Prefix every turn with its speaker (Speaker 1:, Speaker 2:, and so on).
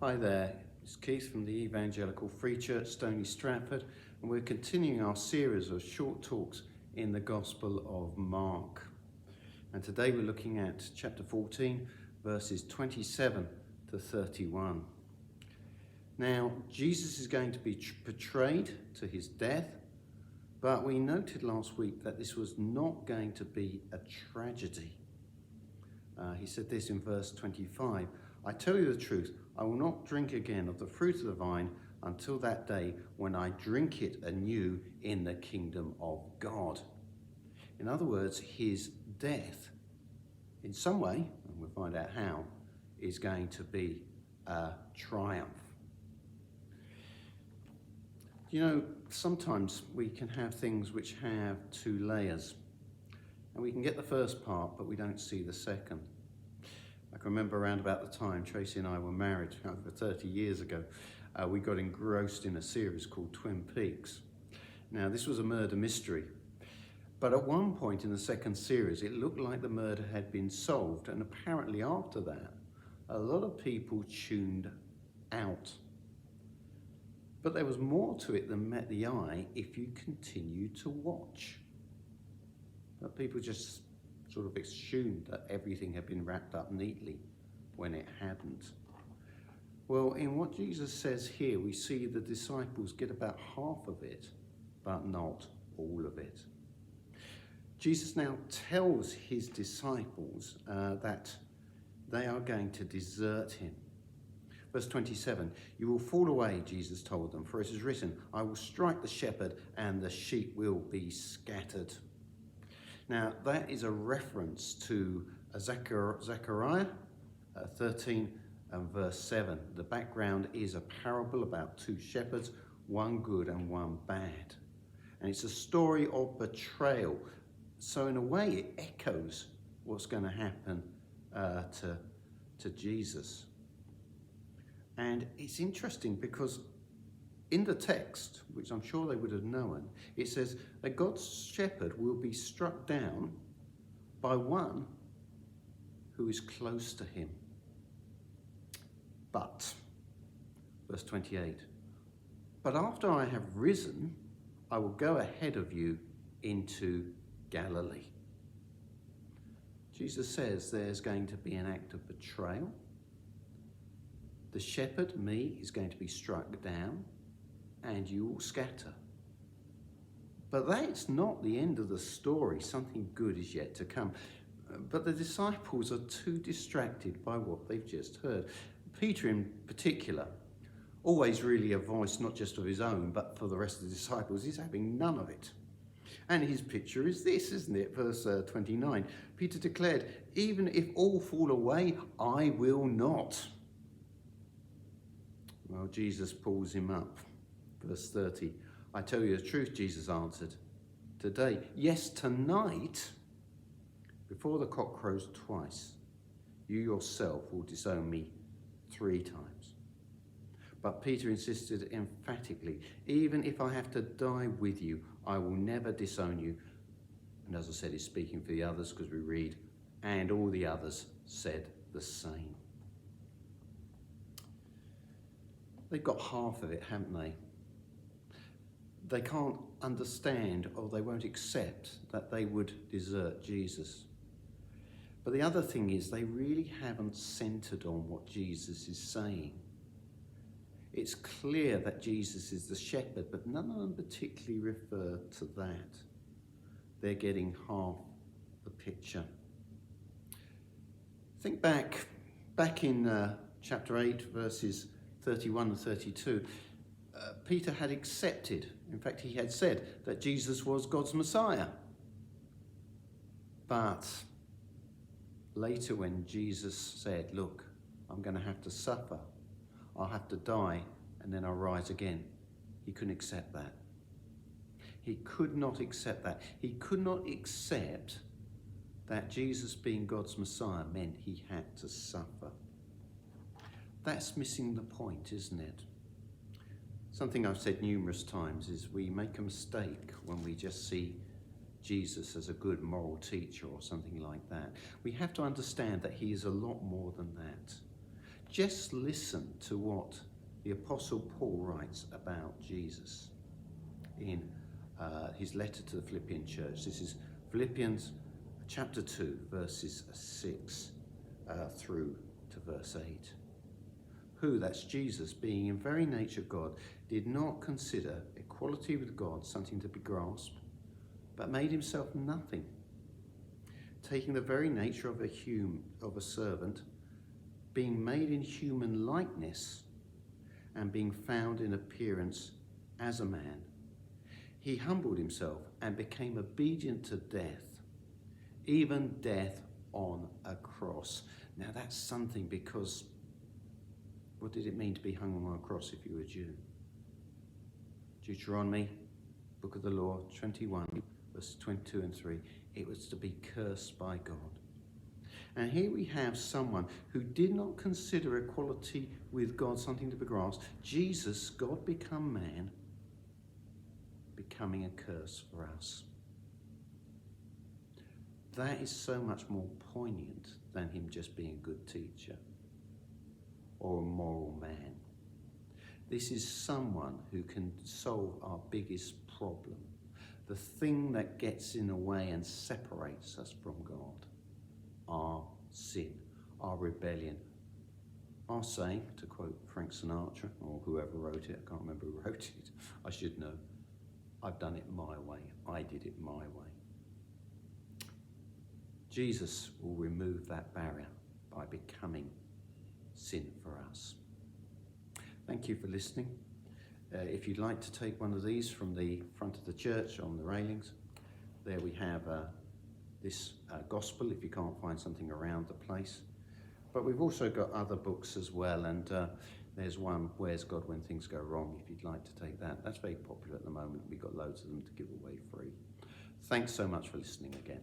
Speaker 1: Hi there, it's Keith from the Evangelical Free Church, Stony Stratford, and we're continuing our series of short talks in the Gospel of Mark. And today we're looking at chapter 14, verses 27 to 31. Now, Jesus is going to be portrayed to his death, but we noted last week that this was not going to be a tragedy. He said this in verse 25, "I tell you the truth, I will not drink again of the fruit of the vine until that day when I drink it anew in the kingdom of God." In other words, his death, in some way, and we'll find out how, is going to be a triumph. You know, sometimes we can have things which have two layers. And we can get the first part, but we don't see the second. I can remember around about the time Tracy and I were married, over 30 years ago, we got engrossed in a series called Twin Peaks. Now, this was a murder mystery. But at one point in the second series, it looked like the murder had been solved. And apparently after that, a lot of people tuned out. But there was more to it than met the eye if you continued to watch. But people just sort of assumed that everything had been wrapped up neatly when it hadn't. Well, in what Jesus says here, we see the disciples get about half of it, but not all of it. Jesus now tells his disciples that they are going to desert him. Verse 27, "You will fall away," Jesus told them, "for it is written, I will strike the shepherd and the sheep will be scattered." Now, that is a reference to Zechariah 13 and verse 7. The background is a parable about two shepherds, one good and one bad. And it's a story of betrayal. So in a way, it echoes what's going to happen to Jesus. And it's interesting because in the text, which I'm sure they would have known, it says that God's shepherd will be struck down by one who is close to him. But, verse 28, "But after I have risen, I will go ahead of you into Galilee." Jesus says there's going to be an act of betrayal. The shepherd, me, is going to be struck down, and you will scatter. But that's not the end of the story. Something good is yet to come. But the disciples are too distracted by what they've just heard. Peter in particular, always really a voice not just of his own, but for the rest of the disciples, he's having none of it. And his picture is this, isn't it? Verse 29, Peter declared, "Even if all fall away, I will not." Well, Jesus pulls him up. Verse 30, "I tell you the truth," Jesus answered, "today, yes, tonight, before the cock crows twice, you yourself will disown me 3 times. But Peter insisted emphatically, "Even if I have to die with you, I will never disown you." And as I said, he's speaking for the others because we read, "And all the others said the same." They've got half of it, haven't they? They can't understand or they won't accept that they would desert Jesus. But the other thing is they really haven't centered on what Jesus is saying. It's clear that Jesus is the shepherd, but none of them particularly refer to that. They're getting half the picture. Think back in chapter 8, verses 31 and 32. Peter had accepted, in fact, he had said that Jesus was God's Messiah. But later when Jesus said, "Look, I'm going to have to suffer, I'll have to die, and then I'll rise again," he couldn't accept that. He could not accept that. He could not accept that Jesus being God's Messiah meant he had to suffer. That's missing the point, isn't it? Something I've said numerous times is we make a mistake when we just see Jesus as a good moral teacher or something like that. We have to understand that he is a lot more than that. Just listen to what the Apostle Paul writes about Jesus in his letter to the Philippian church. This is Philippians chapter 2, verses 6 through to verse 8. Who, that's Jesus, being in very nature God, did not consider equality with God something to be grasped, but made himself nothing, taking the very nature of a servant, being made in human likeness, and being found in appearance as a man. He humbled himself and became obedient to death, even death on a cross. Now that's something, because what did it mean to be hung on a cross if you were a Jew? Deuteronomy, book of the law, 21, verses 22 and 3. It was to be cursed by God. And here we have someone who did not consider equality with God something to be grasped. Jesus, God become man, becoming a curse for us. That is so much more poignant than him just being a good teacher or a moral man. This is someone who can solve our biggest problem, the thing that gets in the way and separates us from God, our sin, our rebellion. Our saying, to quote Frank Sinatra, or whoever wrote it, I can't remember who wrote it, I should know, I've done it my way, I did it my way. Jesus will remove that barrier by becoming sin for us. Thank you for listening. If you'd like to take one of these from the front of the church on the railings, there we have this gospel if you can't find something around the place. But we've also got other books as well, and there's one, Where's God When Things Go Wrong, if you'd like to take that. That's very popular at the moment. We've got loads of them to give away free. Thanks so much for listening again.